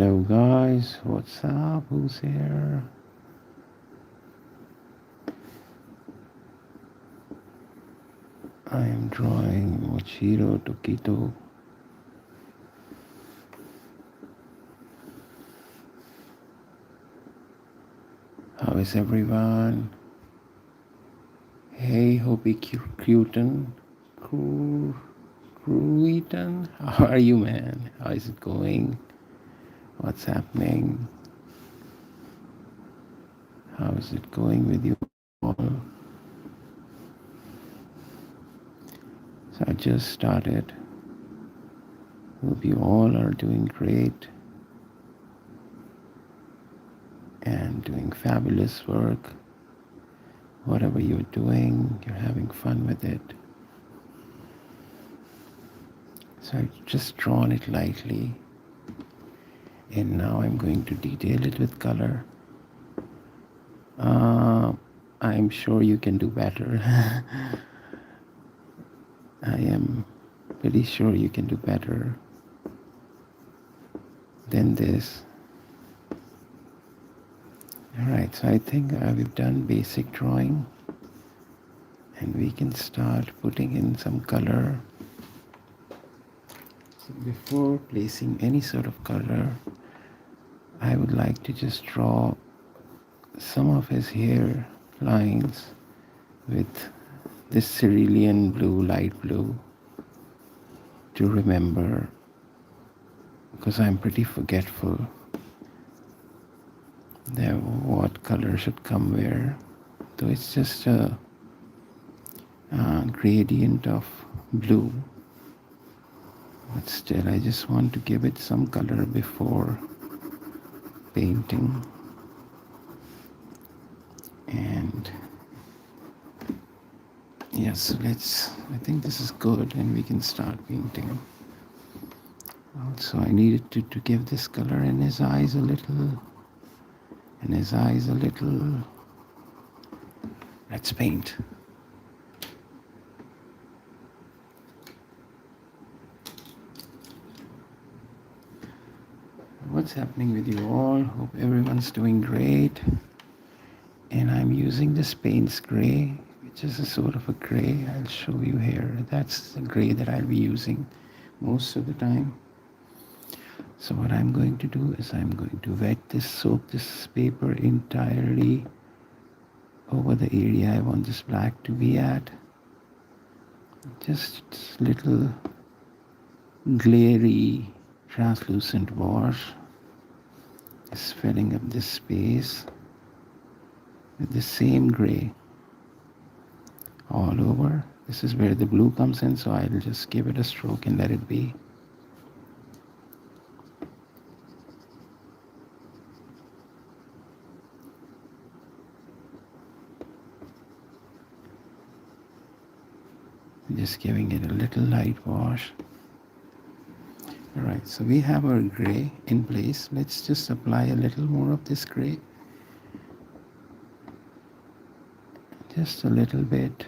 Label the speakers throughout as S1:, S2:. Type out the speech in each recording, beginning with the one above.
S1: Hello guys, what's up? Who's here? I am drawing Muichiro, Tokito. How is everyone? Hey, Hobie Cruton. Cruiton? How are you, man? How is it going? What's happening? How is it going with you all? So I just started. Hope you all are doing great and doing fabulous work. Whatever you're doing, you're having fun with it. So I've just drawn it lightly, and now I'm going to detail it with color. I'm sure you can do better. I am pretty sure you can do better than this. Alright, so I think we've done basic drawing, and we can start putting in some color. So before placing any sort of color, I would like to just draw some of his hair lines with this cerulean blue, light blue, to remember, because I'm pretty forgetful that what color should come where. Though it's just a gradient of blue, but still I just want to give it some color before painting. And yes, I think this is good, and we can start painting. Also, I needed to give this color in his eyes a little, Let's paint. What's happening with you all? Hope everyone's doing great. And I'm using this Payne's gray, which is a sort of a gray. I'll show you here. That's the gray that I'll be using most of the time. So what I'm going to do is I'm going to soak this paper entirely over the area I want this black to be at. Just little glary translucent wash is filling up this space with the same gray all over. This is where the blue comes in, so I'll just give it a stroke and let it be. Just giving it a little light wash. Alright, so we have our gray in place. Let's just apply a little more of this gray. Just a little bit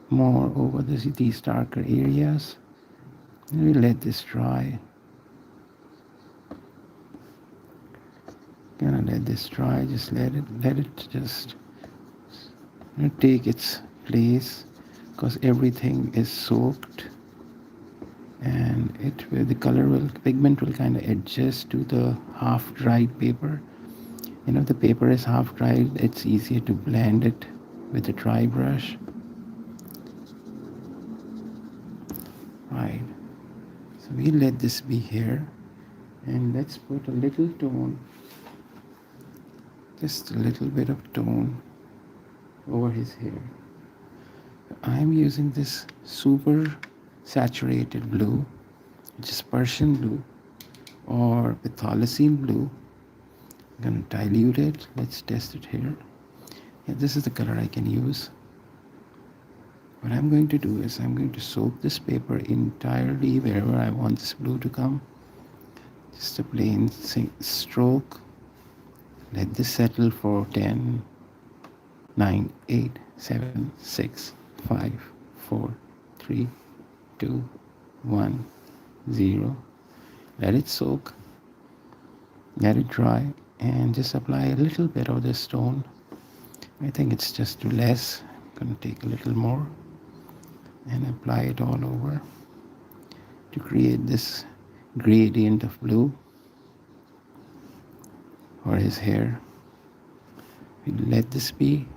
S1: more over these darker areas. And we let this dry. Gonna let this dry, just let it just take its place, because everything is soaked, and the pigment will kind of adjust to the half dried paper. If the paper is half dried, it's easier to blend it with a dry brush. Right, so we let this be here, and let's put a little tone, just a little bit of tone over his hair. I'm using this super saturated blue, which is Persian blue or Pytholacine blue. I'm going to dilute it. Let's test it here. Yeah, this is the color I can use. What I'm going to do is I'm going to soak this paper entirely wherever I want this blue to come. Just a plain stroke. Let this settle for 10, 9, 8, 7, 6, 5, 4, 3, 2, 1, 0. Let it soak. let it dry, and just apply a little bit of this tone. I think it's just too less. I'm going to take a little more and apply it all over to create this gradient of blue for his hair. We let this be.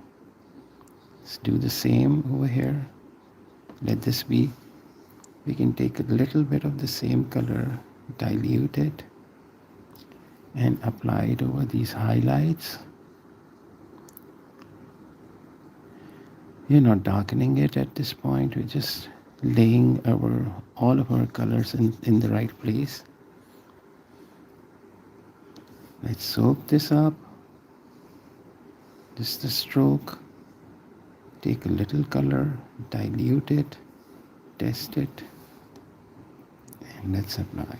S1: Let's do the same over here. Let this be. We can take a little bit of the same color, dilute it, and apply it over these highlights. We're not darkening it at this point. We're just laying all of our colors in the right place. Let's soak this up. Just the stroke. Take a little color, dilute it, test it, and let's apply.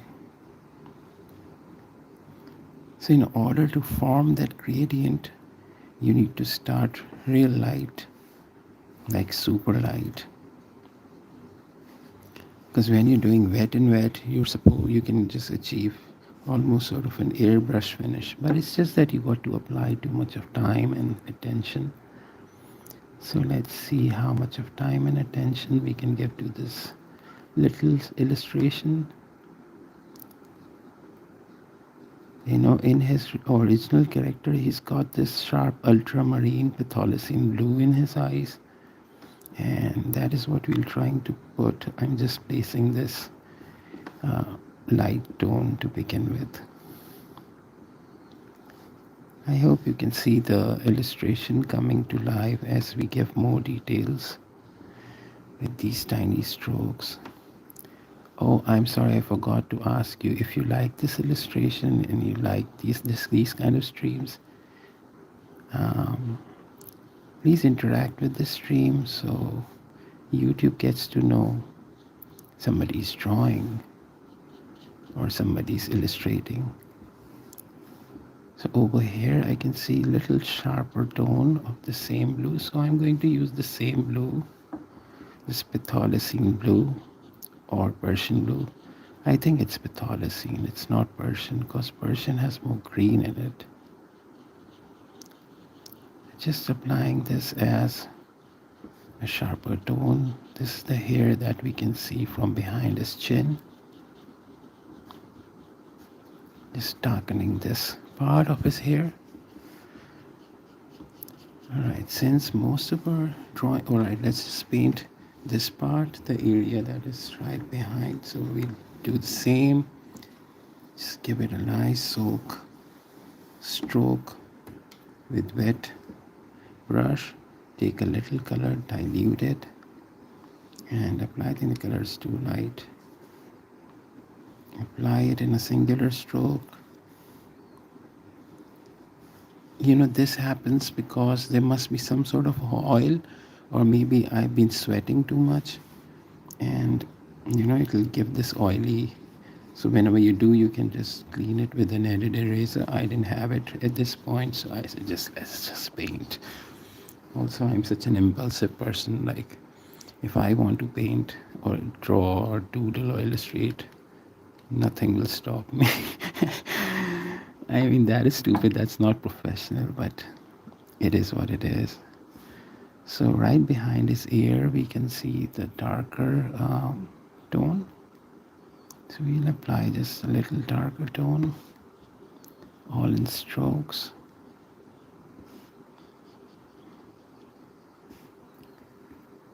S1: So in order to form that gradient, you need to start real light, like super light. Because when you're doing wet and wet, you can just achieve almost sort of an airbrush finish. But it's just that you got to apply too much of time and attention. So let's see how much of time and attention we can give to this little illustration. In his original character, he's got this sharp ultramarine Patholocene blue in his eyes. And that is what we're trying to put. I'm just placing this light tone to begin with. I hope you can see the illustration coming to life as we give more details with these tiny strokes. Oh, I'm sorry, I forgot to ask you, if you like this illustration and you like these kind of streams, please interact with the stream so YouTube gets to know somebody's drawing or somebody's illustrating. So over here I can see a little sharper tone of the same blue, so I'm going to use the same blue, this Patholocene blue or Persian blue. I think it's Patholocene, it's not Persian, because Persian has more green in it. Just applying this as a sharper tone. This is the hair that we can see from behind his chin. Just darkening this part of his hair. Alright, since most of our drawing, alright, let's just paint this part, the area that is right behind. So we'll do the same. Just give it a nice soak, stroke with wet brush. Take a little color, dilute it, and apply. I think the color is too light. Apply it in a singular stroke. This happens because there must be some sort of oil, or maybe I've been sweating too much, and it'll give this oily. So whenever you do, you can just clean it with an edit eraser. I didn't have it at this point, so I said let's just paint. Also, I'm such an impulsive person. Like, if I want to paint or draw or doodle or illustrate, nothing will stop me. I mean, that is stupid. That's not professional, but it is what it is. So right behind his ear, we can see the darker tone. So we'll apply just a little darker tone, all in strokes.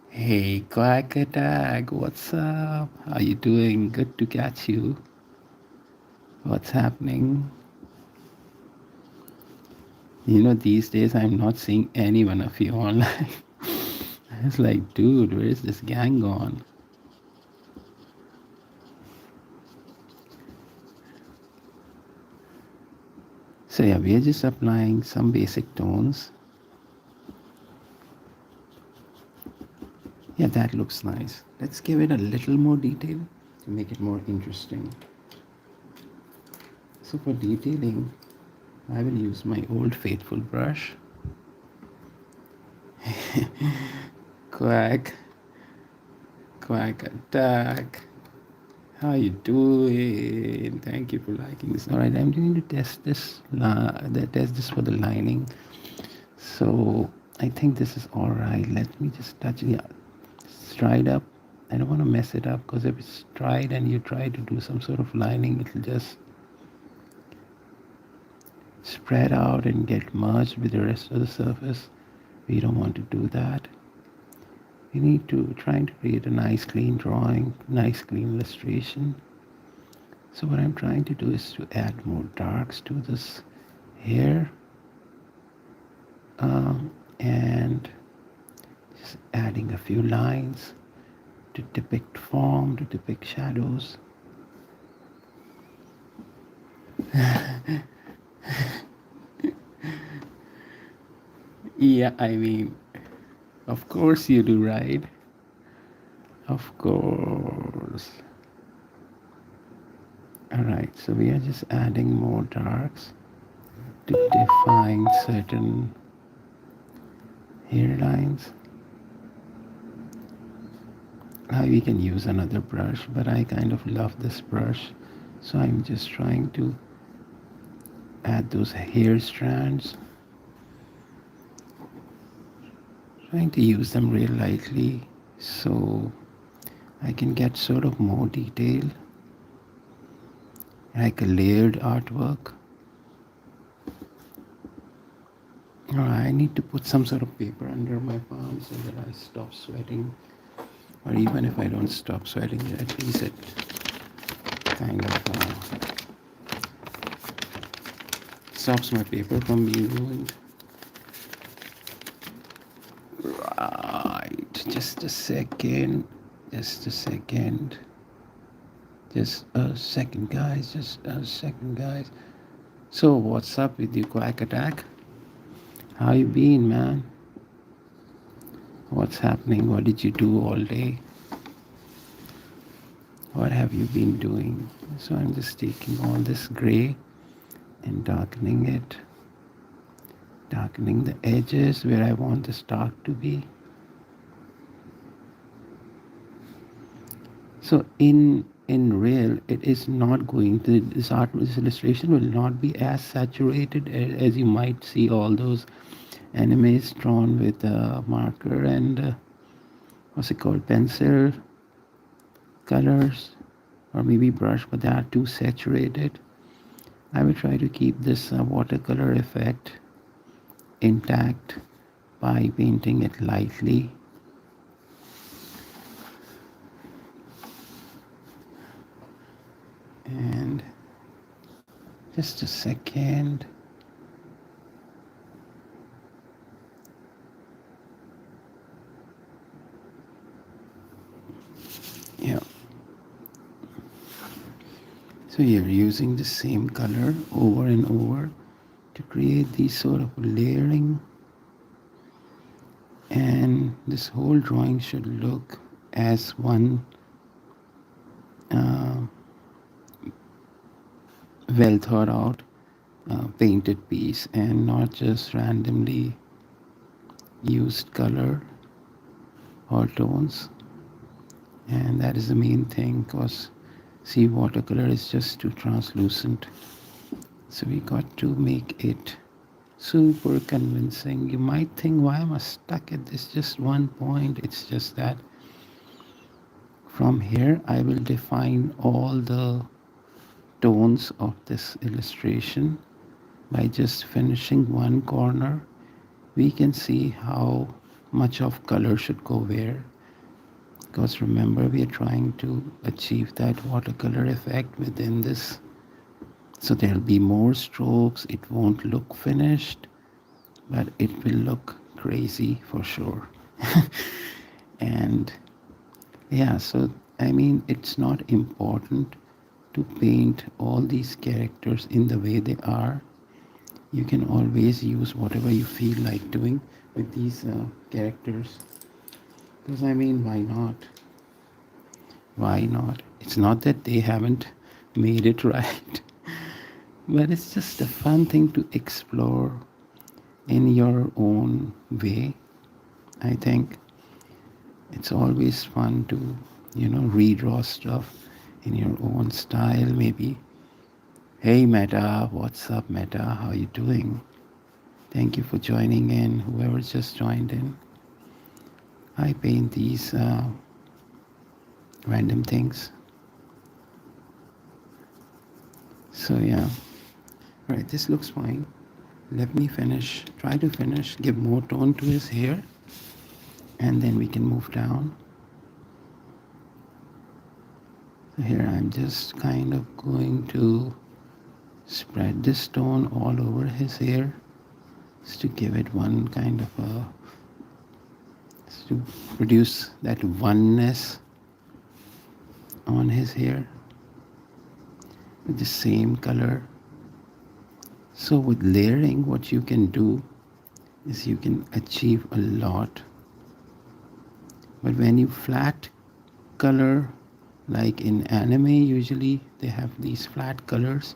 S1: Hey, Quack Attack, what's up? How you doing? Good to catch you. What's happening? These days I'm not seeing any one of you online. I was like, dude, where is this gang gone? So yeah, we're just applying some basic tones. Yeah, that looks nice. Let's give it a little more detail to make it more interesting. So for detailing, I will use my old faithful brush. Quack Attack. How you doing? Thank you for liking this. All right, I'm going to test this for the lining. So I think this is all right. Let me just touch the stride up. I don't want to mess it up because if it's dried and you try to do some sort of lining, it'll just spread out and get merged with the rest of the surface. We don't want to do that. We need to try to create a nice clean drawing, nice clean illustration. So what I'm trying to do is to add more darks to this hair, and just adding a few lines to depict form, to depict shadows. Yeah, I mean, of course you do, right? Of course. Alright, so we are just adding more darks to define certain hairlines. We can use another brush, but I kind of love this brush, so I'm just trying to add those hair strands, trying to use them real lightly so I can get sort of more detail, like a layered artwork. I need to put some sort of paper under my palm so that I stop sweating, or even if I don't stop sweating, at least it kind of stops my paper from being ruined. Right, just a second, just a second, just a second, guys, just a second, guys. So what's up with you, Quack Attack? How you been, man? What's happening? What did you do all day? What have you been doing? So I'm just taking all this gray and darkening it, darkening the edges where I want this dark to be. So in real, it is not going to, this illustration will not be as saturated as you might see all those animes drawn with a marker and what's it called, pencil colors, or maybe brush, but they are too saturated. I will try to keep this watercolor effect intact by painting it lightly. And just a second. Yeah. So you're using the same color over and over to create these sort of layering, and this whole drawing should look as one well thought out painted piece and not just randomly used color or tones. And that is the main thing, because see, watercolor is just too translucent, so we got to make it super convincing. You might think, why am I stuck at this just one point? It's just that from here I will define all the tones of this illustration by just finishing one corner. We can see how much of color should go where, because remember, we are trying to achieve that watercolor effect within this. So there'll be more strokes. It won't look finished, but it will look crazy for sure. And yeah, so I mean, it's not important to paint all these characters in the way they are. You can always use whatever you feel like doing with these characters, because I mean, why not? Why not? It's not that they haven't made it right, but it's just a fun thing to explore in your own way. I think it's always fun to, redraw stuff in your own style, maybe. Hey Meta, what's up Meta? How you doing? Thank you for joining in. Whoever just joined in, I paint these random things. So yeah, right. This looks fine. Let me finish. Try to finish. Give more tone to his hair, and then we can move down. So here I'm just kind of going to spread this tone all over his hair, just to give it one kind of a, to produce that oneness on his hair with the same color. So with layering, what you can do is you can achieve a lot. But when you flat color, like in anime, usually they have these flat colors.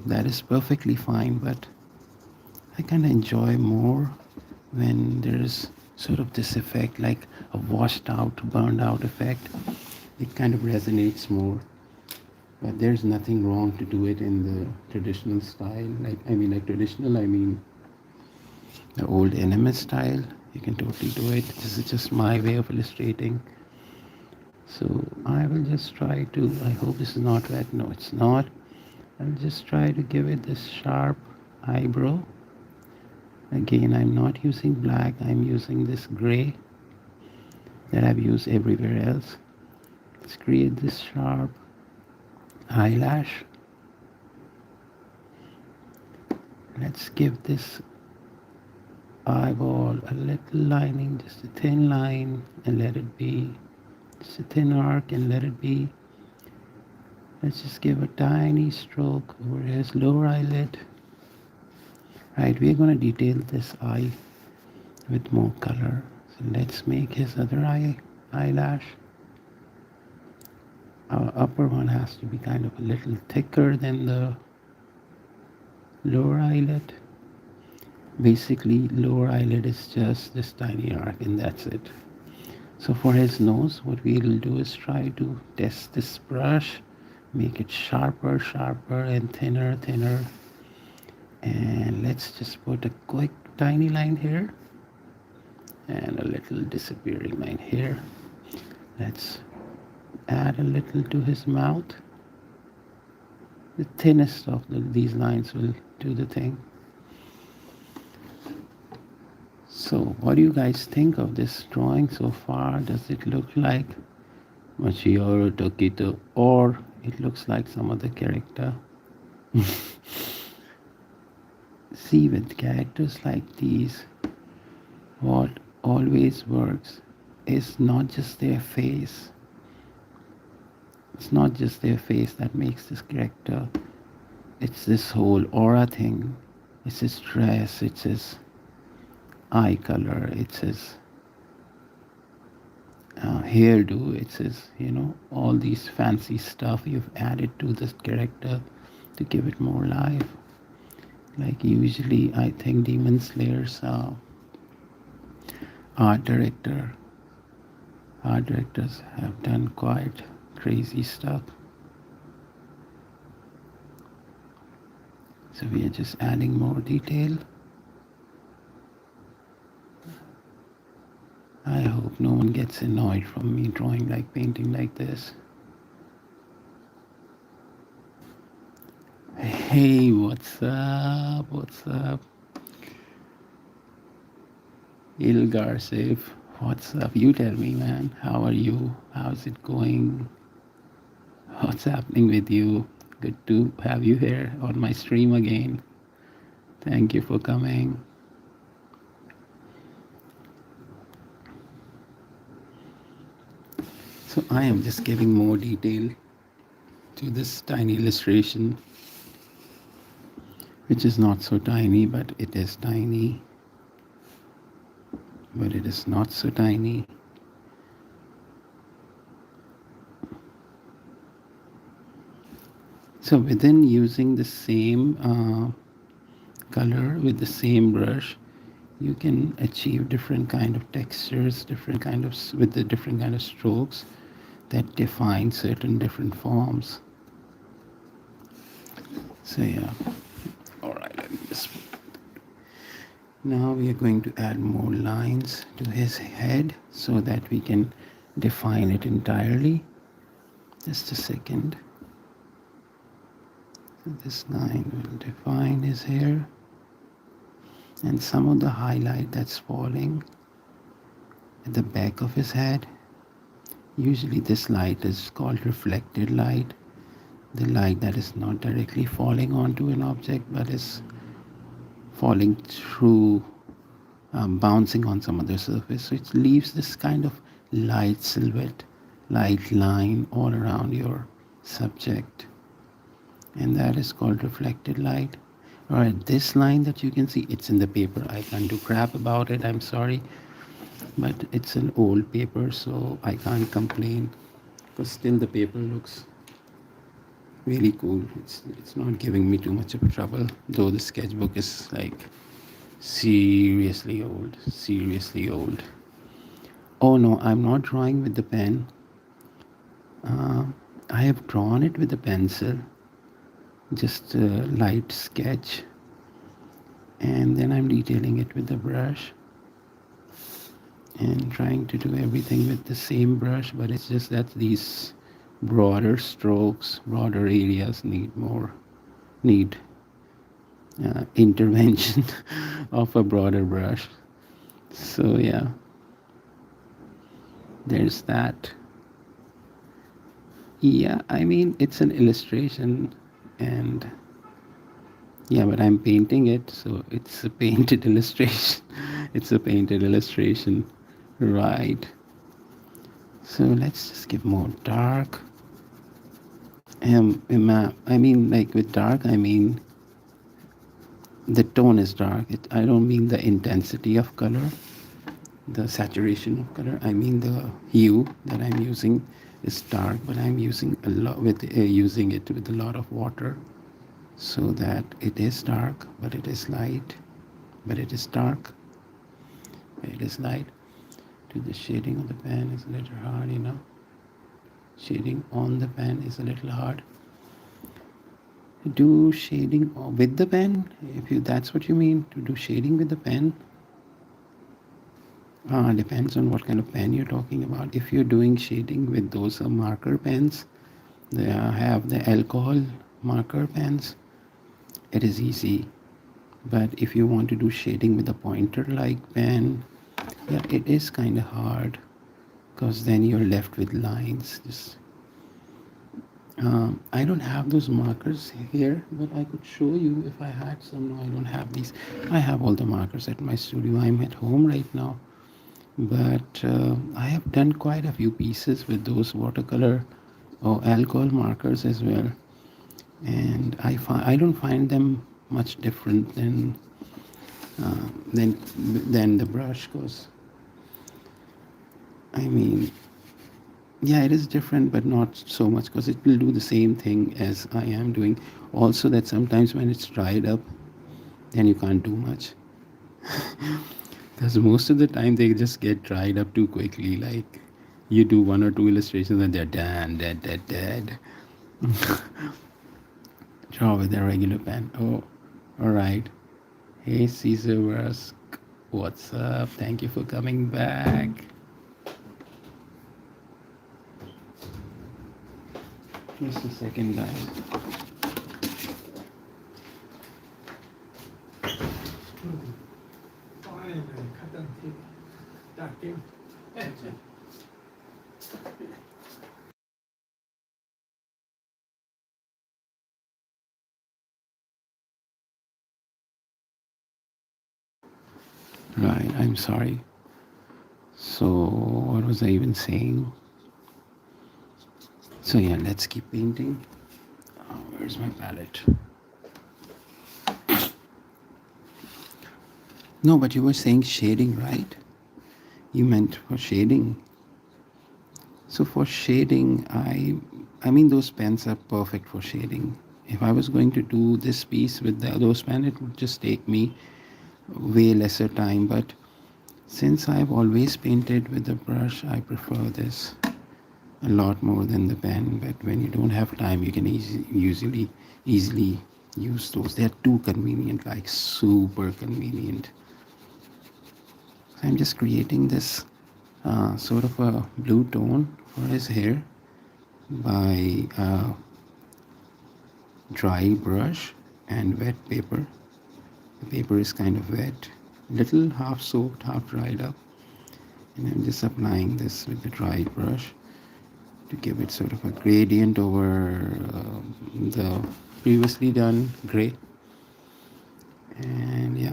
S1: That is perfectly fine, but I kind of enjoy more when there's sort of this effect, like a washed out, burned out effect. It kind of resonates more. But there's nothing wrong to do it in the traditional style. Like traditional, I mean the old anime style. You can totally do it. This is just my way of illustrating. So I will just try to, I hope this is not red. No, it's not. I'll just try to give it this sharp eyebrow. Again, I'm not using black. I'm using this gray that I've used everywhere else. Let's create this sharp eyelash. Let's give this eyeball a little lining, just a thin line, and let it be. Just a thin arc and let it be. Let's just give a tiny stroke over his lower eyelid. Right, we're going to detail this eye with more color. So let's make his other eyelash. Our upper one has to be kind of a little thicker than the lower eyelid. Basically, lower eyelid is just this tiny arc and that's it. So for his nose, what we'll do is try to test this brush, make it sharper, sharper, and thinner, thinner. And let's just put a quick tiny line here and a little disappearing line here. Let's add a little to his mouth. The thinnest of these lines will do the thing. So what do you guys think of this drawing so far? Does it look like Muichiro, Tokito, or it looks like some other character? See, with characters like these, what always works is not just their face. It's not just their face that makes this character. It's this whole aura thing. It's his dress, it's his eye color, it's his hairdo, it's his, all these fancy stuff you've added to this character to give it more life. Like usually, I think Demon Slayer's art directors have done quite crazy stuff. So we are just adding more detail. I hope no one gets annoyed from me drawing like painting like this. Hey, what's up? What's up? Ilgar Safe, what's up? You tell me, man. How are you? How's it going? What's happening with you? Good to have you here on my stream again. Thank you for coming. So I am just giving more detail to this tiny illustration, which is not so tiny, but it is tiny. But it is not so tiny. So within using the same color with the same brush, you can achieve different kind of textures, with the different kind of strokes. that define certain different forms. So yeah, all right, let me just, now we are going to add more lines to his head so that we can define it entirely. Just a second. So this line will define his hair, and some of the highlight that's falling at the back of his head. Usually this light is called reflected light, the light that is not directly falling onto an object but is falling through, bouncing on some other surface. So it leaves this kind of light silhouette, light line all around your subject. And that is called reflected light. All right, this line that you can see, it's in the paper. I can't do crap about it, I'm sorry. But it's an old paper, so I can't complain. Because still the paper looks really cool. It's not giving me too much of trouble, though the sketchbook is like seriously old, seriously old. Oh no, I'm not drawing with the pen. I have drawn it with a pencil, just a light sketch, and then I'm detailing it with the brush and trying to do everything with the same brush, but it's just that these broader strokes, broader areas need intervention of a broader brush. So yeah, there's that. Yeah, I mean, it's an illustration, and yeah, but I'm painting it, so it's a painted illustration. It's a painted illustration, right? So let's just give more dark. I mean, like with dark, I mean the tone is dark. I don't mean the intensity of color, the saturation of color. I mean the hue that I'm using is dark, but I'm using a lot with using it with a lot of water, so that it is dark, but it is light, but it is dark, but it is light. To the shading of the pen is a little hard, you know. Shading on the pen is a little hard. Do shading with the pen, if you that's what you mean, to do shading with the pen. Depends on what kind of pen you're talking about. If you're doing shading with those marker pens, they have the alcohol marker pens, it is easy. But if you want to do shading with a pointer like pen, yeah, it is kind of hard, because then you're left with lines. Just I don't have those markers here, but I could show you if I had some. No, I don't have these. I have all the markers at my studio. I'm at home right now, but I have done quite a few pieces with those watercolor or alcohol markers as well, and I don't find them much different uh, than than the brush, because I mean, yeah, it is different, but not so much, because it will do the same thing as I am doing. Also, that sometimes when it's dried up, then you can't do much. Because most of the time they just get dried up too quickly. Like you do one or two illustrations and they're done, dead. Draw with a regular pen. Oh, all right. Hey, Caesar Rusk. What's up? Thank you for coming back. Just a second, guys. Right, I'm sorry. So, what was I even saying? So, yeah, let's keep painting. Oh, where's my palette? No, but you were saying shading, right? You meant for shading. So for shading, I mean those pens are perfect for shading. If I was going to do this piece with those pens, it would just take me way lesser time. But since I've always painted with the brush, I prefer this. a lot more than the pen, but when you don't have time, you can easily use those. They're too convenient, like super convenient. So I'm just creating this sort of a blue tone for his hair by dry brush and wet paper. The paper is kind of wet, little half soaked, half dried up, and I'm just applying this with the dry brush to give it sort of a gradient over the previously done gray. And yeah,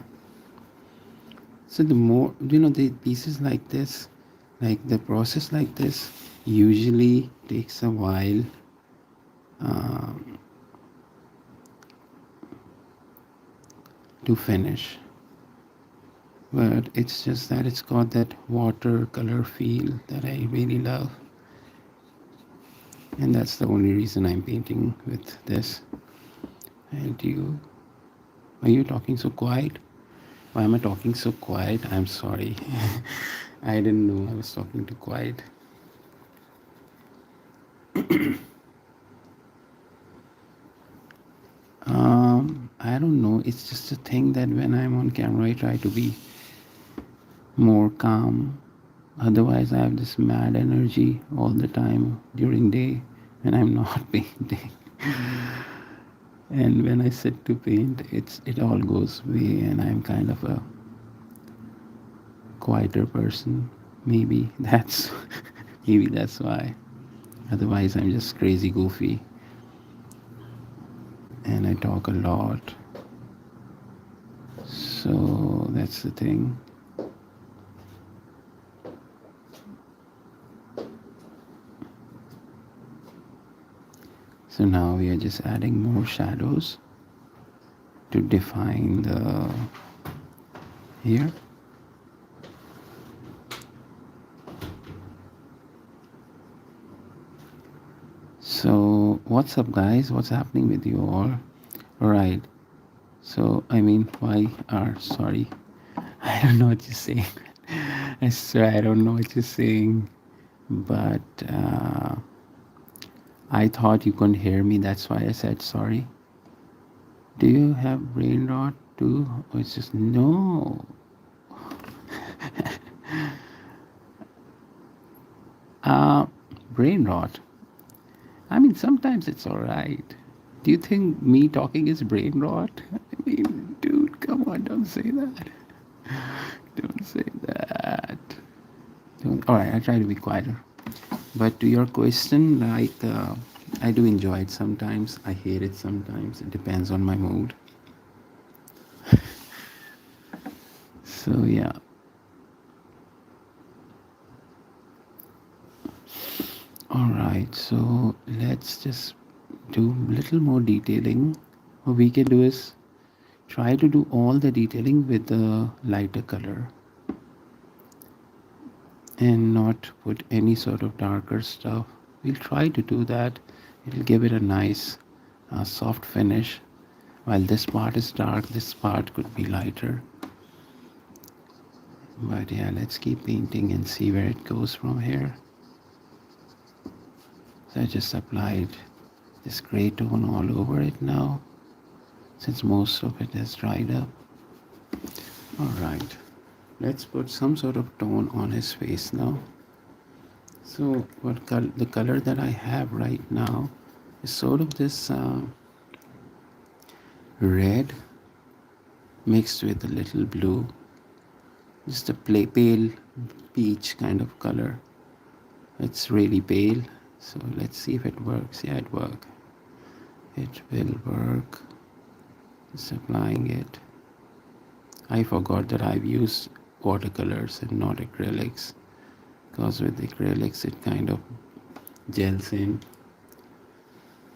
S1: so the more the pieces like this, like the process like this, usually takes a while um, to finish, but it's just that it's got that watercolor feel that I really love, and that's the only reason I'm painting with this. And you, are you talking so quiet? Why am I talking so quiet? I'm sorry. I didn't know I was talking too quiet. I don't know. It's just a thing that when I'm on camera, I try to be more calm. Otherwise, I have this mad energy all the time during day when I'm not painting. And when I sit to paint, it all goes away, and I'm kind of a quieter person. Maybe that's maybe that's why. Otherwise, I'm just crazy goofy, and I talk a lot. So that's the thing. So now we are just adding more shadows to define the here. So what's up, guys? What's happening with you all? All right. So I mean, why are sorry? I don't know what you're saying. I swear I don't know what you're saying, but I thought you couldn't hear me. That's why I said sorry. Do you have brain rot too? Or it's just no. Uh, Brain rot. I mean, sometimes it's all right. Do you think me talking is brain rot? I mean, dude, come on, don't say that. Don't say that. Don't. All right, I try to be quieter. But to your question, like, I do enjoy it sometimes. I hate it sometimes. It depends on my mood. So yeah. All right. So let's just do a little more detailing. What we can do is try to do all the detailing with the lighter color and not put any sort of darker stuff. We'll try to do that. It'll give it a nice soft finish. While this part is dark, this part could be lighter. But yeah, let's keep painting and see where it goes from here. So I just applied this gray tone all over it now, since most of it has dried up. Alright, let's put some sort of tone on his face now. So the color that I have right now is sort of this red mixed with a little blue, just a pale peach kind of color. It's really pale, so let's see if it works. Yeah, it works. It will work. Just applying it. I forgot that I've used watercolors and not acrylics, because with acrylics it kind of gels in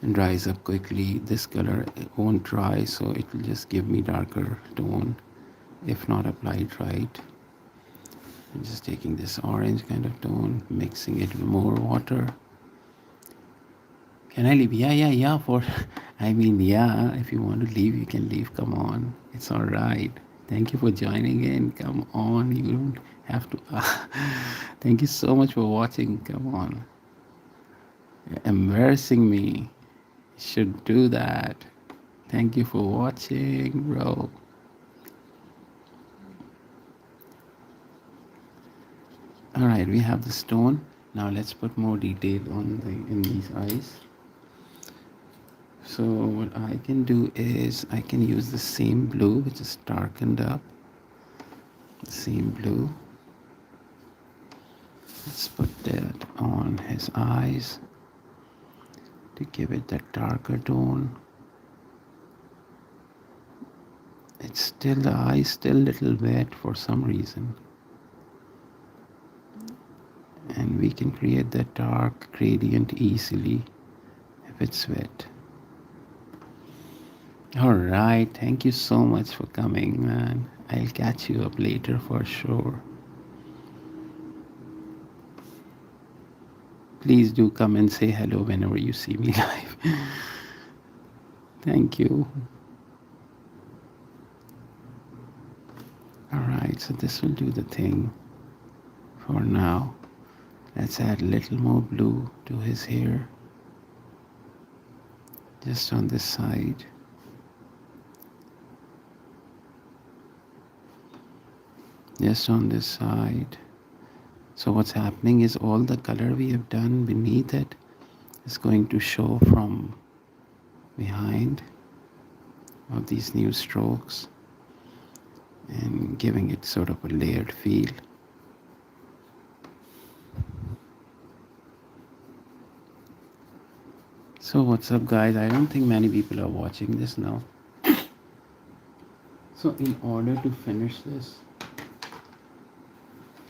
S1: and dries up quickly. This color it won't dry, so it will just give me darker tone if not applied right. I'm just taking this orange kind of tone, mixing it with more water. Can I leave? Yeah. I mean, yeah, if you want to leave, you can leave. Come on. It's all right. Thank you for joining in. Come on. You don't have to. Thank you so much for watching. Come on. You're embarrassing me. Should do that. Thank you for watching, bro. All right, we have the stone. Now let's put more detail on the in these eyes. So what I can do is I can use the same blue which is darkened up. The same blue. Let's put that on his eyes to give it that darker tone. It's still, the eye is still a little wet for some reason. And we can create that dark gradient easily if it's wet. All right, thank you so much for coming, man. I'll catch you up later for sure. Please do come and say hello whenever you see me live. Thank you. All right, so this will do the thing for now. Let's add a little more blue to his hair, just on this side. Just on this side. So what's happening is all the color we have done beneath it is going to show from behind of these new strokes and giving it sort of a layered feel. So what's up, guys? I don't think many people are watching this now. So in order to finish this,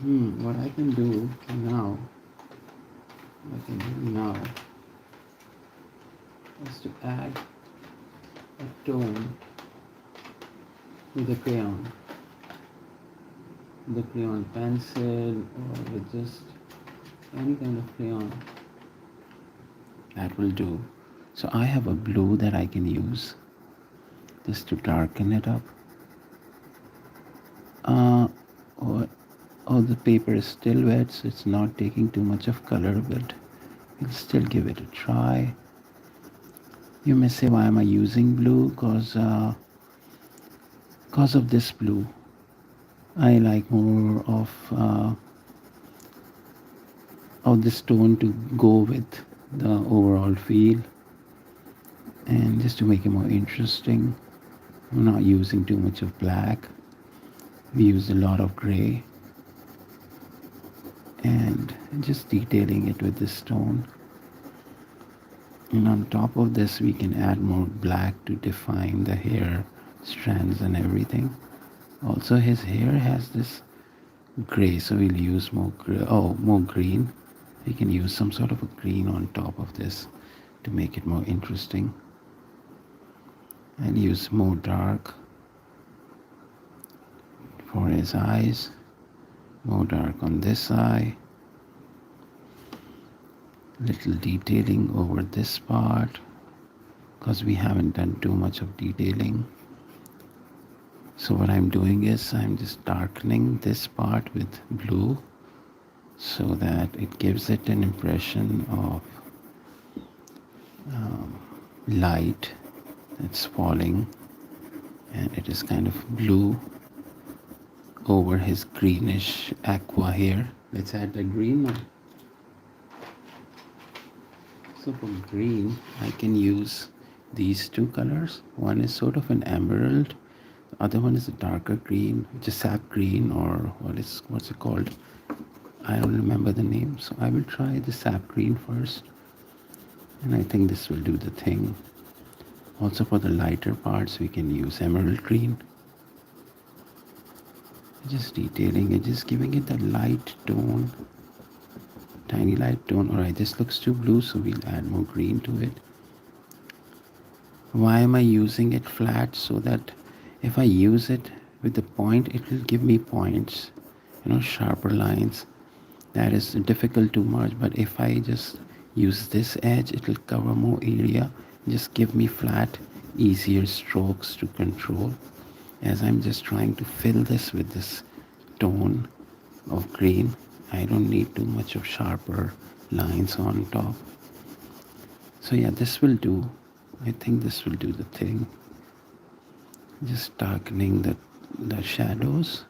S1: what I can do now, is to add a tone with the crayon pencil, or with just any kind of crayon. That will do. So I have a blue that I can use just to darken it up. The paper is still wet, so it's not taking too much of color, but we'll still give it a try. You may say, why am I using blue? Because of this blue. I like more of this tone to go with the overall feel, and just to make it more interesting, we're not using too much of black. We used a lot of gray, and just detailing it with this tone. And on top of this, we can add more black to define the hair strands and everything. Also, his hair has this gray, so we'll use more green. We can use some sort of a green on top of this to make it more interesting. And use more dark for his eyes. More dark on this eye. Little detailing over this part, because we haven't done too much of detailing. So what I'm doing is I'm just darkening this part with blue, so that it gives it an impression of light that's falling, and it is kind of blue over his greenish aqua hair. Let's add the green now. So for green, I can use these two colors. One is sort of an emerald, the other one is a darker green, which is sap green, or what's it called? I don't remember the name. So I will try the sap green first, and I think this will do the thing. Also for the lighter parts, we can use emerald green. Just detailing it, just giving it that light tone, tiny light tone. Alright, this looks too blue, so we'll add more green to it. Why am I using it flat? So that if I use it with the point, it will give me points, sharper lines. That is difficult to merge, but if I just use this edge, it will cover more area, just give me flat, easier strokes to control, as I'm just trying to fill this with this tone of green. I don't need too much of sharper lines on top. So yeah, this will do. I think this will do the thing. Just darkening the shadows,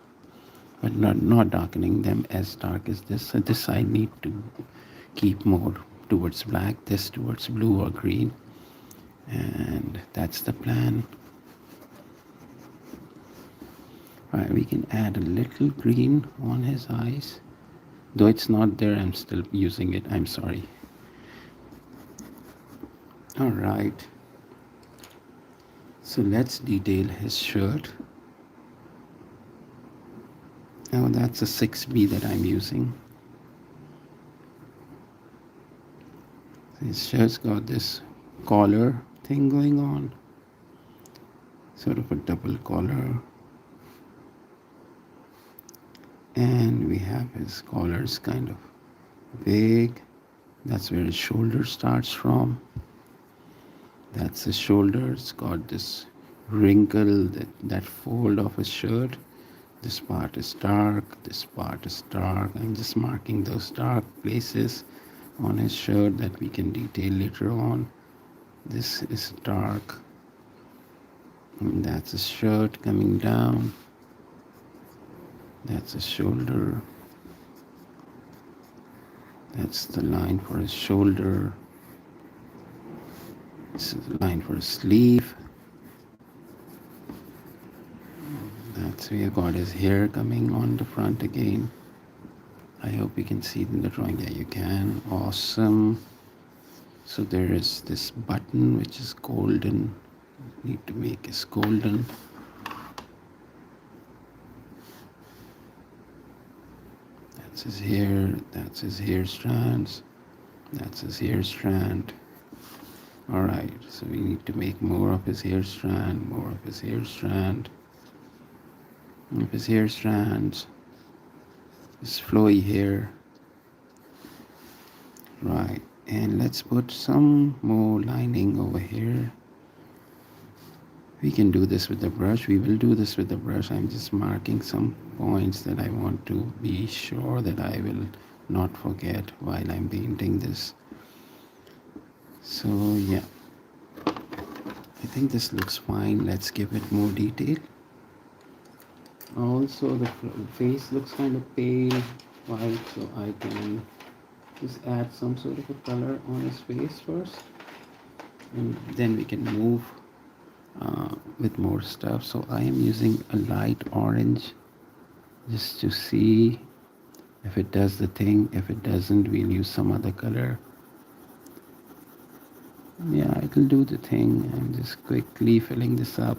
S1: but not darkening them as dark as this. So this I need to keep more towards black, this towards blue or green, and that's the plan. All right, we can add a little green on his eyes. Though it's not there, I'm still using it. I'm sorry. All right. So let's detail his shirt. Now that's a 6B that I'm using. His shirt's got this collar thing going on. Sort of a double collar. And we have his collars kind of big. That's where his shoulder starts from. That's his shoulder. It's got this wrinkle, that fold of his shirt. This part is dark, this part is dark. I'm just marking those dark places on his shirt that we can detail later on. This is dark. And that's his shirt coming down. That's his shoulder. That's the line for his shoulder. This is the line for his sleeve. That's we have got his hair coming on the front again. I hope you can see it in the drawing. Yeah, you can. Awesome. So there is this button which is golden. Need to make it golden. That's his hair. That's his hair strands. That's his hair strand. All right. So we need to make more of his hair strand. More of his hair strand. Of his hair strands. His flowy hair. Right. And let's put some more lining over here. We can do this with the brush. We will do this with the brush. I'm just marking some points that I want to be sure that I will not forget while I'm painting this. So yeah, I think this looks fine. Let's give it more detail. Also the face looks kind of pale white, so I can just add some sort of a color on his face first, and then we can move with more stuff. So I am using a light orange just to see if it does the thing. If it doesn't, we'll use some other color. Yeah, it'll do the thing. I'm just quickly filling this up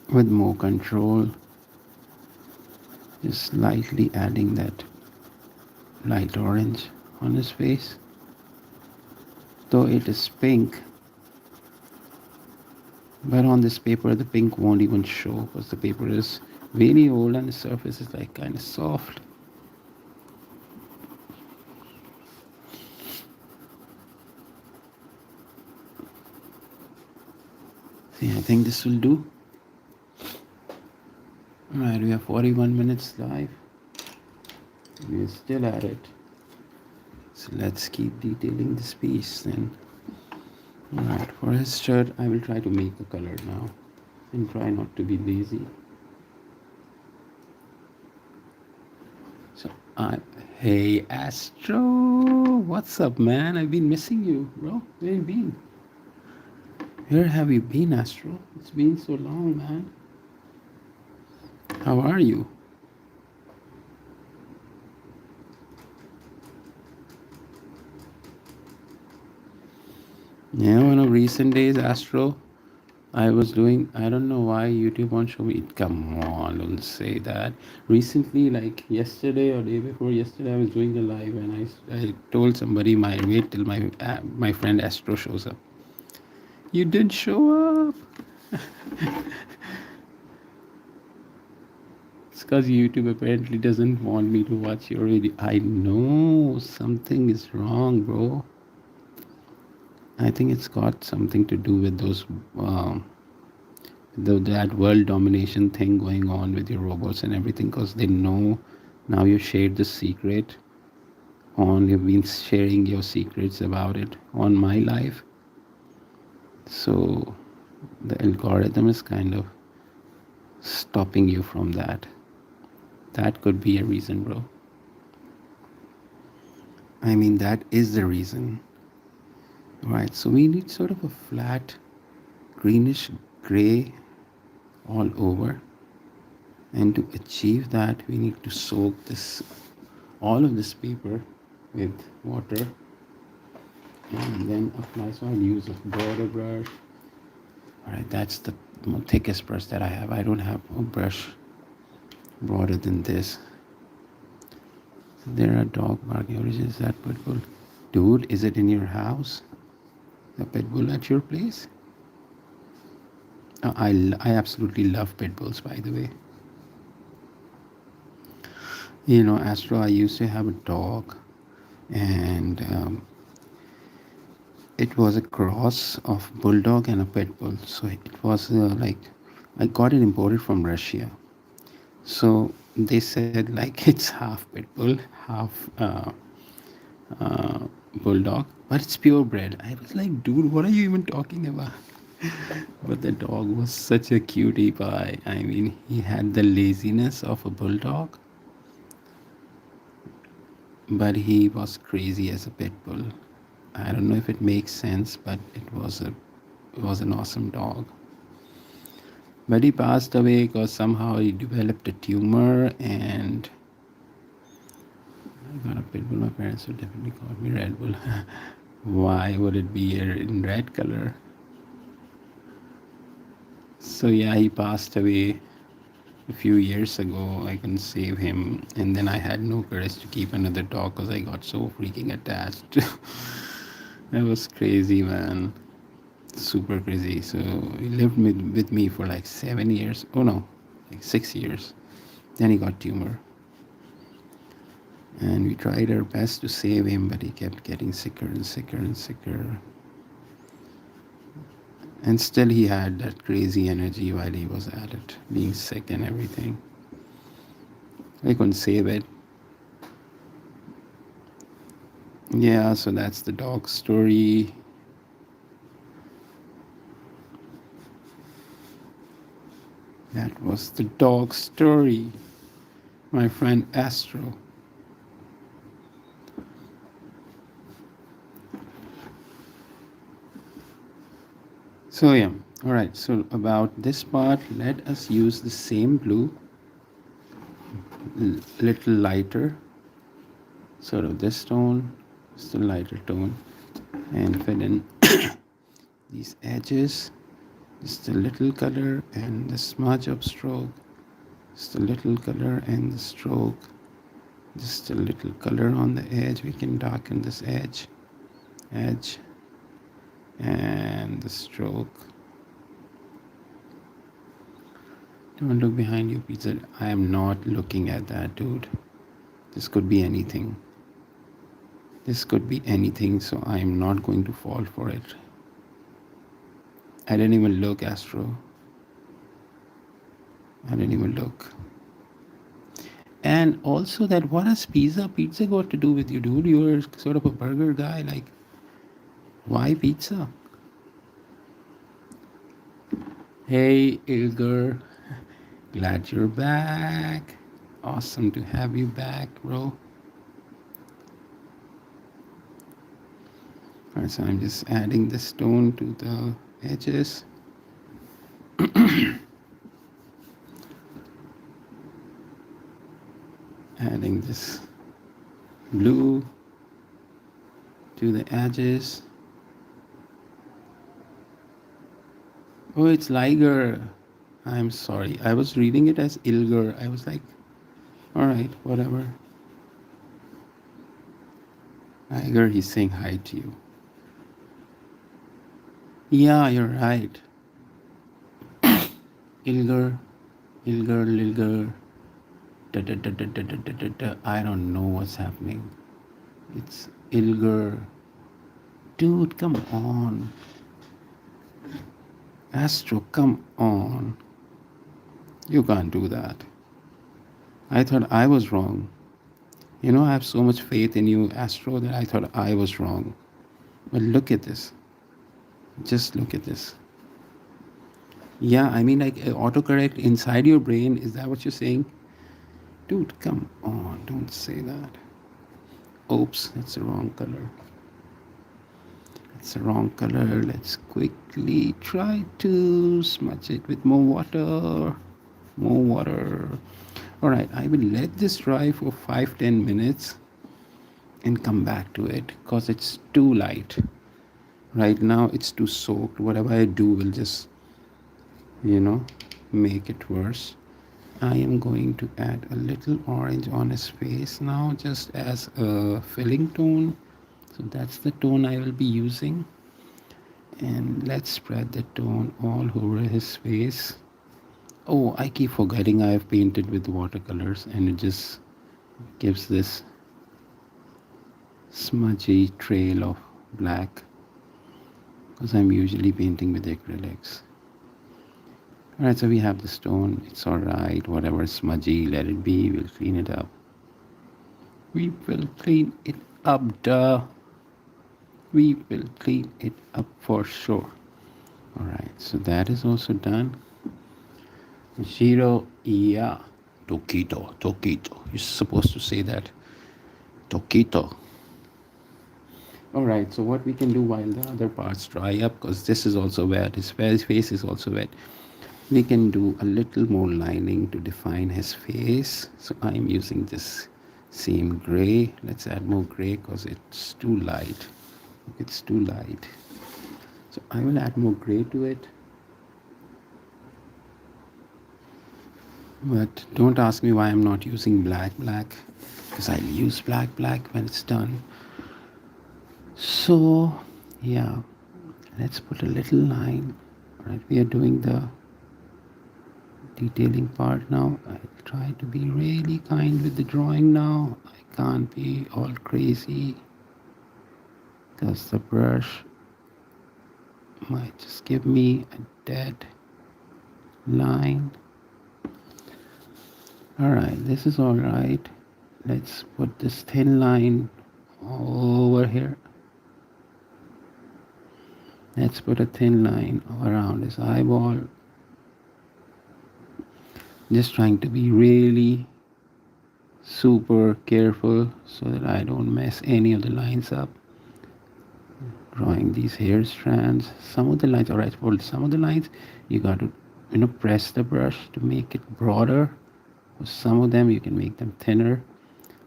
S1: with more control, just lightly adding that light orange on his face. Though it is pink, but on this paper the pink won't even show because the paper is really old and the surface is like kind of soft. See, I think this will do. Alright, we have 41 minutes live. We're still at it. So let's keep detailing this piece then. Alright, for his shirt, I will try to make a color now and try not to be lazy. So, hey Astro, what's up, man? I've been missing you, bro. Where you been? Where have you been, Astro? It's been so long, man. How are you? Yeah, one of recent days, Astro, I was doing, I don't know why YouTube won't show me. Come on, don't say that. Recently, like yesterday or day before yesterday, I was doing a live and I told somebody, wait till my friend Astro shows up. You did show up. It's because YouTube apparently doesn't want me to watch your video. I know something is wrong, bro. I think it's got something to do with those that world domination thing going on with your robots and everything, because they know now you shared the secret on. You've been sharing your secrets about it on my life. So the algorithm is kind of stopping you from that. That could be a reason, bro. I mean, that is the reason. Right, so we need sort of a flat greenish gray all over. And to achieve that, we need to soak this all of this paper with water and then apply. So I'll use a border brush. All right, that's the thickest brush that I have. I don't have a brush broader than this. So there are dog barking. What is that pit bull? Dude, is it in your house? A pit bull at your place? I absolutely love pit bulls, by the way. You know, Astro, I used to have a dog, and it was a cross of bulldog and a pit bull. So it was like I got it imported from Russia. So they said like it's half pit bull, half uh, bulldog, but it's purebred. I was like, dude, what are you even talking about? But the dog was such a cutie pie. I mean, he had the laziness of a bulldog, but he was crazy as a pit bull. I don't know if it makes sense, but it was an awesome dog. But he passed away because somehow he developed a tumor, and I got a pit bull. My parents would definitely call me Red Bull. Why would it be in red color? So yeah, he passed away a few years ago. I couldn't save him, and then I had no courage to keep another dog because I got so freaking attached. That was crazy, man. Super crazy. So he lived with me for like 7 years. Oh no, like 6 years. Then he got tumor, and we tried our best to save him, but he kept getting sicker and sicker and sicker. And still, he had that crazy energy while he was at it, being sick and everything. I couldn't save it. Yeah, so that's the dog story. That was the dog story, my friend Astro. So yeah, all right. So about this part, let us use the same blue, little lighter, sort of this tone, just a lighter tone, and fill in these edges, just a little color and the smudge of stroke, just a little color and the stroke, just a little color on the edge. We can darken this edge, and the stroke. Don't look behind you, pizza. I am not looking at that, dude. This could be anything. This could be anything, so I am not going to fall for it. I didn't even look, Astro. I didn't even look. And also that, what has pizza got to do with you, dude? You're sort of a burger guy. Like, why pizza? Hey, Ilger. Glad you're back. Awesome to have you back, bro. Alright, so I'm just adding the stone to the edges. Adding this blue to the edges. Oh, it's Liger. I'm sorry. I was reading it as Ilger. I was like, alright, whatever. Liger, he's saying hi to you. Yeah, you're right. Ilger, Ilger. I don't know what's happening. It's Ilger. Dude, come on. Astro, come on. You can't do that. I thought I was wrong. You know, I have so much faith in you, Astro, that I thought I was wrong. But look at this. Just look at this. Yeah, I mean, like autocorrect inside your brain. Is that what you're saying? Dude, come on. Don't say that. Oops, that's the wrong color. It's the wrong color. Let's quickly try to smudge it with more water. More water. All right, I will let this dry for 5-10 minutes and come back to it because it's too light. Right now, it's too soaked. Whatever I do will just, you know, make it worse. I am going to add a little orange on his face now, just as a filling tone. So that's the tone I will be using. And let's spread the tone all over his face. Oh, I keep forgetting I have painted with watercolors and it just gives this smudgy trail of black because I'm usually painting with acrylics. Alright, so we have the stone. It's alright. Whatever is smudgy, let it be. We'll clean it up. We will clean it up, duh. We will clean it up for sure. Alright, so that is also done. Muichiro, yeah. Tokito, Tokito. You're supposed to say that. Tokito. Alright, so what we can do while the other parts dry up, because this is also wet, his face is also wet, we can do a little more lining to define his face. So I'm using this same gray. Let's add more gray because it's too light. It's too light. So I will add more gray to it. But don't ask me why I'm not using black, because I'll use black when it's done. So yeah, let's put a little line. Right, we are doing the detailing part now. I'll try to be really kind with the drawing now. I can't be all crazy because the brush might just give me a dead line. Alright, this is alright. Let's put this thin line over here. Let's put a thin line around his eyeball. Just trying to be really super careful so that I don't mess any of the lines up. Drawing these hair strands. Some of the lines, alright, for some of the lines, you got to, press the brush to make it broader. For some of them, you can make them thinner.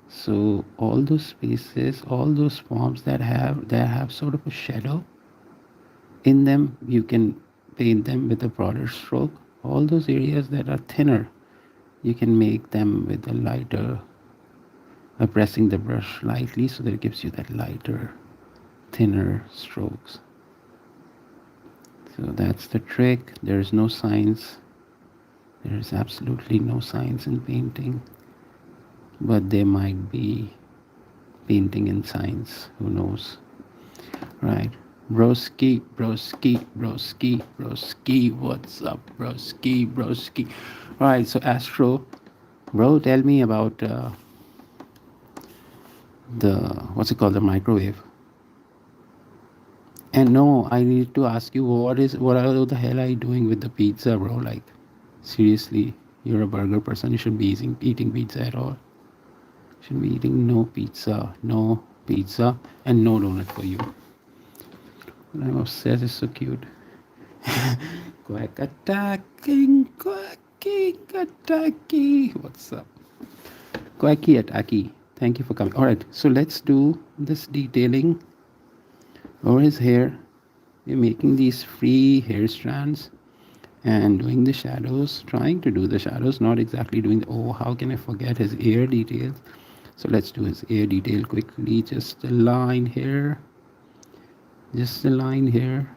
S1: So all those spaces, all those forms that have sort of a shadow in them, you can paint them with a broader stroke. All those areas that are thinner, you can make them with a lighter, pressing the brush lightly so that it gives you that lighter, thinner strokes. So that's the trick. There's no science. There is absolutely no science in painting, but there might be painting in science. Who knows? Right. Broski, broski, broski, broski. What's up, broski, broski? All right. So Astro, bro, tell me about the what's it called, the microwave. And no, I need to ask you, what the hell are you doing with the pizza, bro? Like, seriously, you're a burger person. You shouldn't be eating pizza at all. You shouldn't be eating no pizza, and no donut for you. But I'm obsessed. It's so cute. Quack attacking, quacky attacky. What's up? Quacky attacky. Thank you for coming. All right, so let's do this detailing over his hair. We're making these free hair strands and doing the shadows, trying to do the shadows, not exactly doing how can I forget his ear details. So let's do his ear detail quickly. Just a line here, just a line here,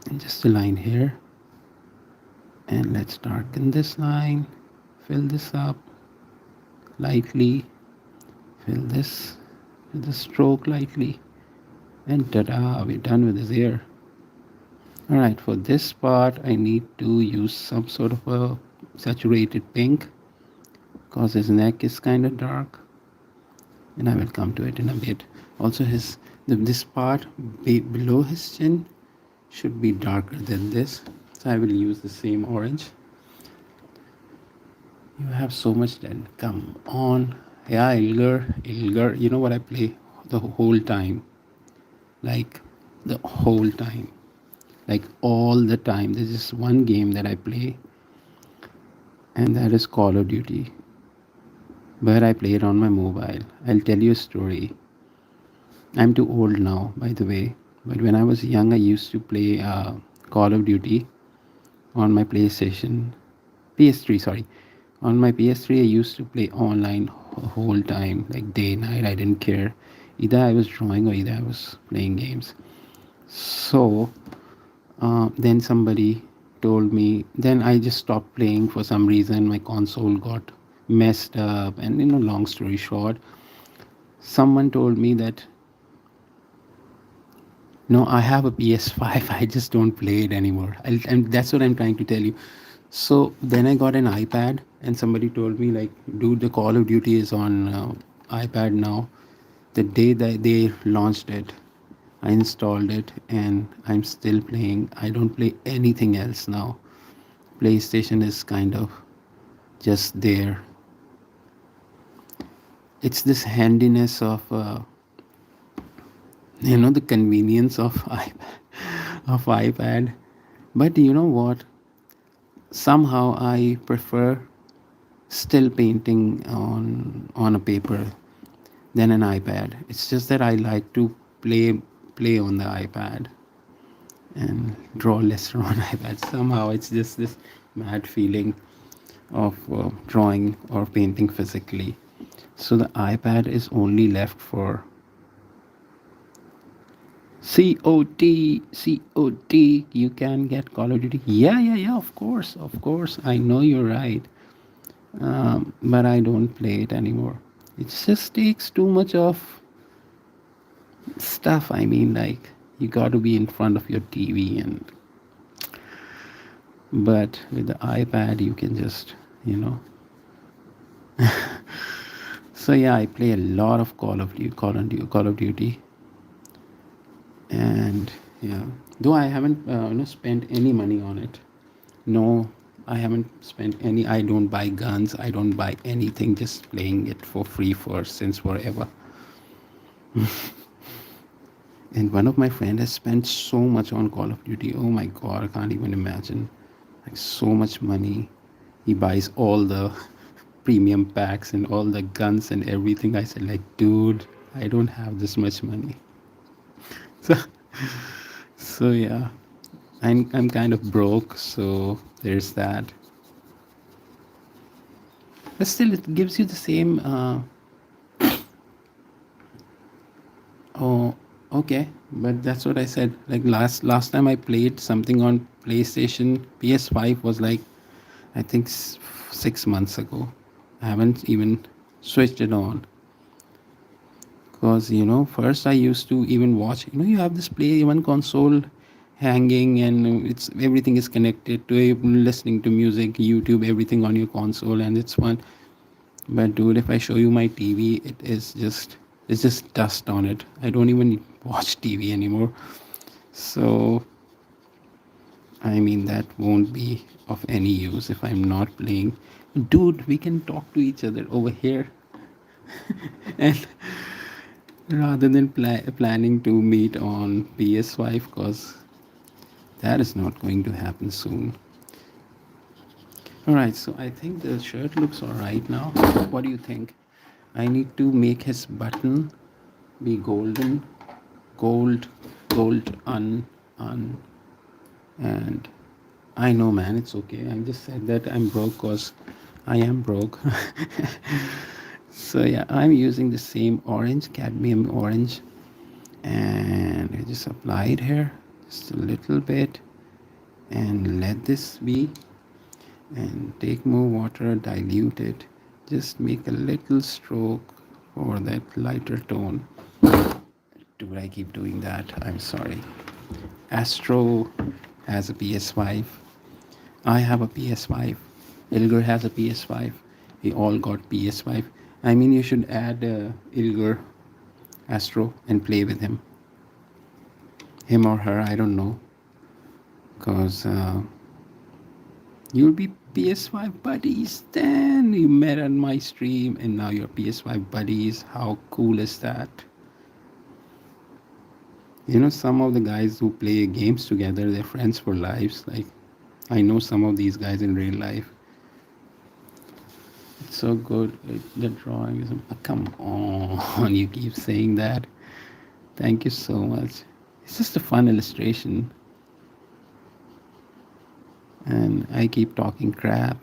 S1: and just a line here. And let's darken this line, fill this up lightly, fill this with the stroke lightly, and ta-da, we're done with his ear. Alright, for this part I need to use some sort of a saturated pink. because his neck is kind of dark, and I will come to it in a bit. Also, this part below his chin should be darker than this, so I will use the same orange. You have so much then. Come on. Yeah, Ilgar. You know what I play the whole time? Like, the whole time. Like, all the time. There's just one game that I play, and that is Call of Duty. But I play it on my mobile. I'll tell you a story. I'm too old now, by the way. But when I was young, I used to play Call of Duty on my PlayStation. PS3, sorry. On my PS3, I used to play online whole time, like day, night. I didn't care. Either I was drawing or either I was playing games. So then somebody told me. Then I just stopped playing for some reason. My console got messed up, and long story short, someone told me that no, I have a PS5. I just don't play it anymore. And that's what I'm trying to tell you. So then I got an iPad, and somebody told me, like, dude, the Call of Duty is on iPad now. The day that they launched it, I installed it, and I'm still playing. I don't play anything else now. PlayStation is kind of just there. It's this handiness of, the convenience of iPad. But you know what? Somehow I prefer still painting on a paper than an iPad. It's just that I like to play on the iPad and draw lesser on iPad. Somehow it's just this mad feeling of drawing or painting physically. So the iPad is only left for COD. You can get Call of Duty. Yeah. Of course. I know you're right. But I don't play it anymore. It just takes too much of stuff. I mean, like, you got to be in front of your TV, but with the iPad, you can just, you know. So yeah, I play a lot of Call of Duty, and yeah, though I haven't spent any money on it. No, I haven't spent any. I don't buy guns. I don't buy anything. Just playing it for free for since forever. And one of my friend has spent so much on Call of Duty. Oh my god, I can't even imagine. Like, so much money. He buys all the premium packs and all the guns and everything. I said, like, dude, I don't have this much money. So, so yeah, I'm kind of broke. So there's that. But still, it gives you the same. Oh, okay. But that's what I said. Like, last time I played something on PlayStation PS5 was like, I think 6 months ago. I haven't even switched it on, because first I used to even watch. You have this play one console hanging, and it's everything is connected to it, listening to music, YouTube, everything on your console, and it's fun. But dude, if I show you my TV, it's just dust on it. I don't even watch TV anymore. So I mean, that won't be of any use if I'm not playing. Dude, we can talk to each other over here, and rather than planning to meet on PS5, because that is not going to happen soon. All right, so I think the shirt looks all right now. What do you think? I need to make his button be golden, gold, and I know, man, it's okay. I just said that I'm broke because I am broke. So yeah, I'm using the same orange, cadmium orange, and I just apply it here, just a little bit, and let this be, and take more water, dilute it, just make a little stroke for that lighter tone. Do I keep doing that? I'm sorry. Astro has a PS5. I have a PS5. Ilger has a PS5. We all got PS5. I mean, you should add Ilger Astro and play with him or her. I don't know, cause you'll be PS5 buddies. Then you met on my stream, and now you're PS5 buddies. How cool is that? Some of the guys who play games together, they're friends for lives. Like, I know some of these guys in real life. It's so good. The drawing is. Come on, you keep saying that. Thank you so much. It's just a fun illustration. And I keep talking crap.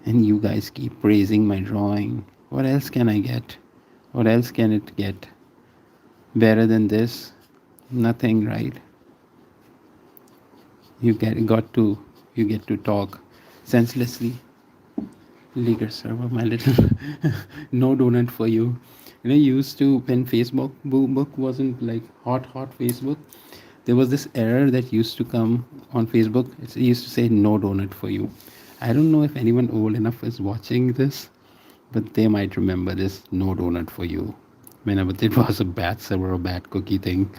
S1: And you guys keep praising my drawing. What else can I get? What else can it get? Better than this? Nothing, right? You get to talk senselessly. Leader server, my little no donut for you. You used to, when Facebook book wasn't like hot Facebook, there was this error that used to come on Facebook. It used to say no donut for you. I don't know if anyone old enough is watching this, but they might remember this no donut for you. Whenever it was a bad server or bad cookie thing,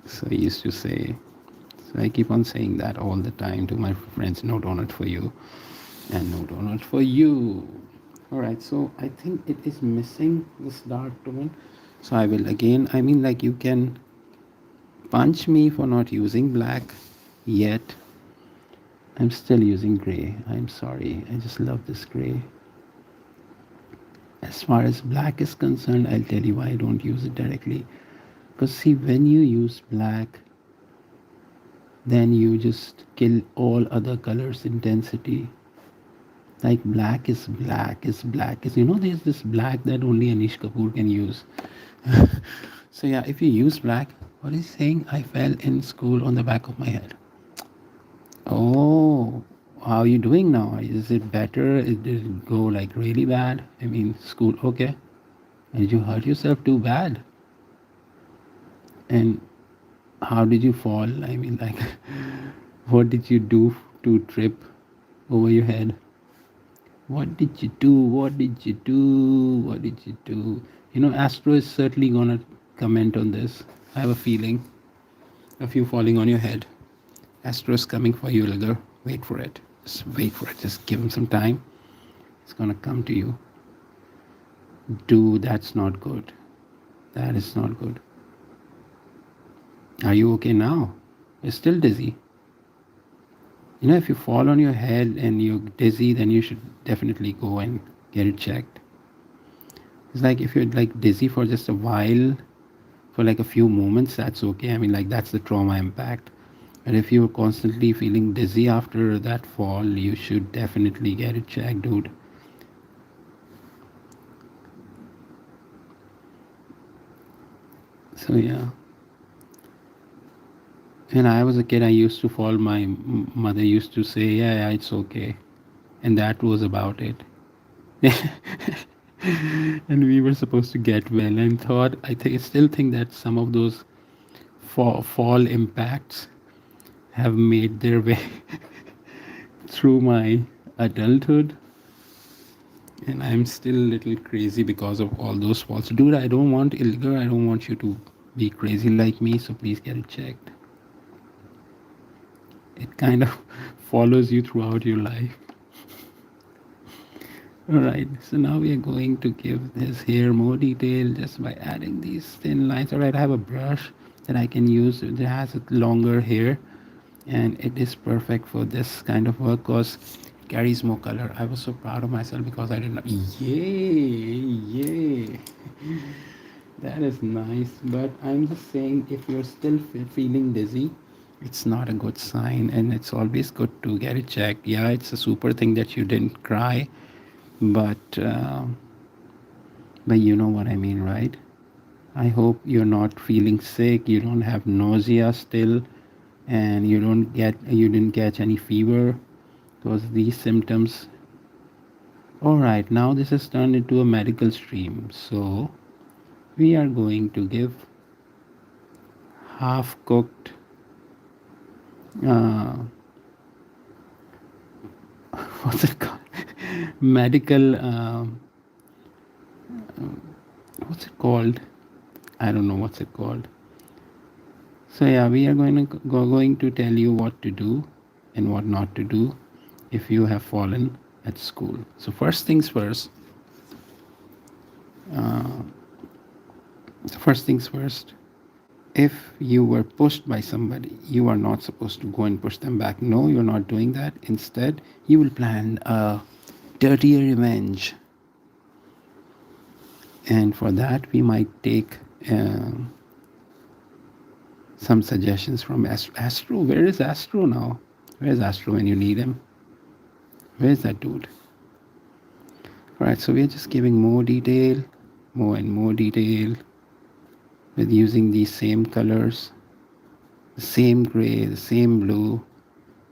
S1: so I used to say. So I keep on saying that all the time to my friends, no donut for you, and no donut for you. All right, so I think it is missing this dark tone. So I will again, I mean, like, you can punch me for not using black yet. I'm still using gray. I'm sorry. I just love this gray. As far as black is concerned, I'll tell you why I don't use it directly. Because see, when you use black, then you just kill all other colors intensity. Like, black is black is black is, there's this black that only Anish Kapoor can use. So yeah, if you use black, what is saying? I fell in school on the back of my head. Oh, how are you doing now? Is it better? Did it go like really bad? I mean, school, okay. Did you hurt yourself too bad? And how did you fall? I mean, like, what did you do to trip over your head? What did you do? What did you do? What did you do? Astro is certainly gonna comment on this. I have a feeling of you falling on your head. Astro is coming for you, Liger. Wait for it. Just wait for it. Just give him some time. It's gonna come to you. Dude, that's not good. That is not good. Are you okay now? You're still dizzy. If you fall on your head and you're dizzy, then you should definitely go and get it checked. It's like if you're like dizzy for just a while, for like a few moments, that's okay. I mean, like, that's the trauma impact. And if you're constantly feeling dizzy after that fall, you should definitely get it checked, dude. So yeah. When I was a kid, I used to fall. My mother used to say, yeah, it's okay. And that was about it. And we were supposed to get well, and still think that some of those fall impacts have made their way through my adulthood, and I'm still a little crazy because of all those falls. Dude, I don't want Ilger, I don't want you to be crazy like me, so please get it checked. It kind of follows you throughout your life. Alright, so now we are going to give this hair more detail just by adding these thin lines. Alright, I have a brush that I can use that has a longer hair, and it is perfect for this kind of work because it carries more color. I was so proud of myself because I didn't. Yay! That is nice, but I'm just saying, if you're still feeling dizzy, it's not a good sign, and it's always good to get it checked. Yeah, it's a super thing that you didn't cry, but you know what I mean, right? I hope you're not feeling sick, you don't have nausea still, and you didn't catch any fever, because these symptoms. All right, now this has turned into a medical stream, so we are going to give half cooked uh, what's it called? Medical. What's it called? I don't know what's it called. So yeah, we are going to tell you what to do and what not to do if you have fallen at school. So first things first. Uh, first things first. If you were pushed by somebody, you are not supposed to go and push them back. No, you're not doing that. Instead, you will plan a dirtier revenge. And for that, we might take uh, some suggestions from Astro. Where is Astro now? Where's Astro when you need him? Where's that dude? All right, so we're just giving more detail, more and more detail with using these same colors, the same gray, the same blue,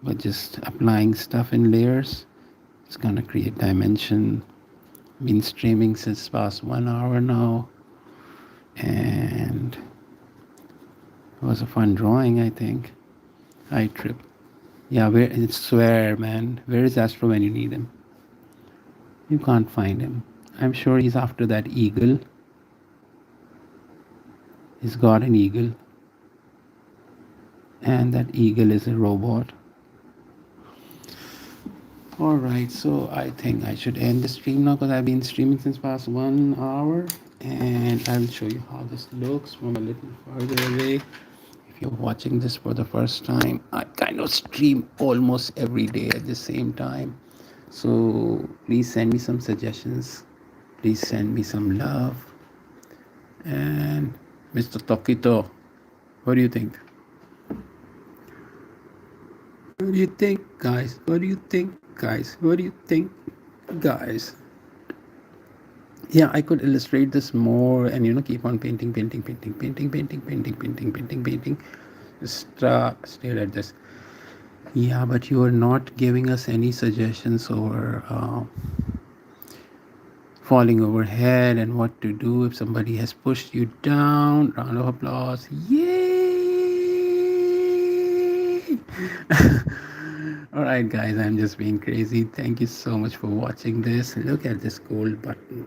S1: but just applying stuff in layers. It's gonna create dimension. Been streaming since past 1 hour now, and it was a fun drawing, I think. I trip. Yeah, where it's swear, man. Where is Astro when you need him? You can't find him. I'm sure he's after that eagle. He's got an eagle, and that eagle is a robot. All right, so I think I should end the stream now because I've been streaming since past 1 hour, and I'll show you how this looks from a little further away. If you're watching this for the first time, I kind of stream almost every day at the same time. So please send me some suggestions. Please send me some love. And Mr. Tokito, what do you think? What do you think, guys? What do you think, guys? What do you think, guys? Yeah, I could illustrate this more and keep on painting. Just stare at this. Yeah, but you are not giving us any suggestions or falling overhead and what to do if somebody has pushed you down. Round of applause. Yay! All right, guys, I'm just being crazy. Thank you so much for watching this. Look at this gold button.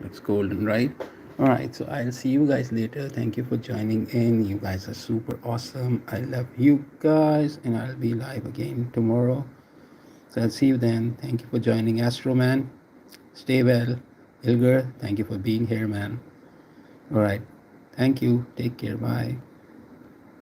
S1: Looks golden, right? All right, so I'll see you guys later. Thank you for joining in. You guys are super awesome. I love you guys, and I'll be live again tomorrow. So I'll see you then. Thank you for joining, Astro Man. Stay well. Ilger, thank you for being here, man. All right. Thank you. Take care. Bye.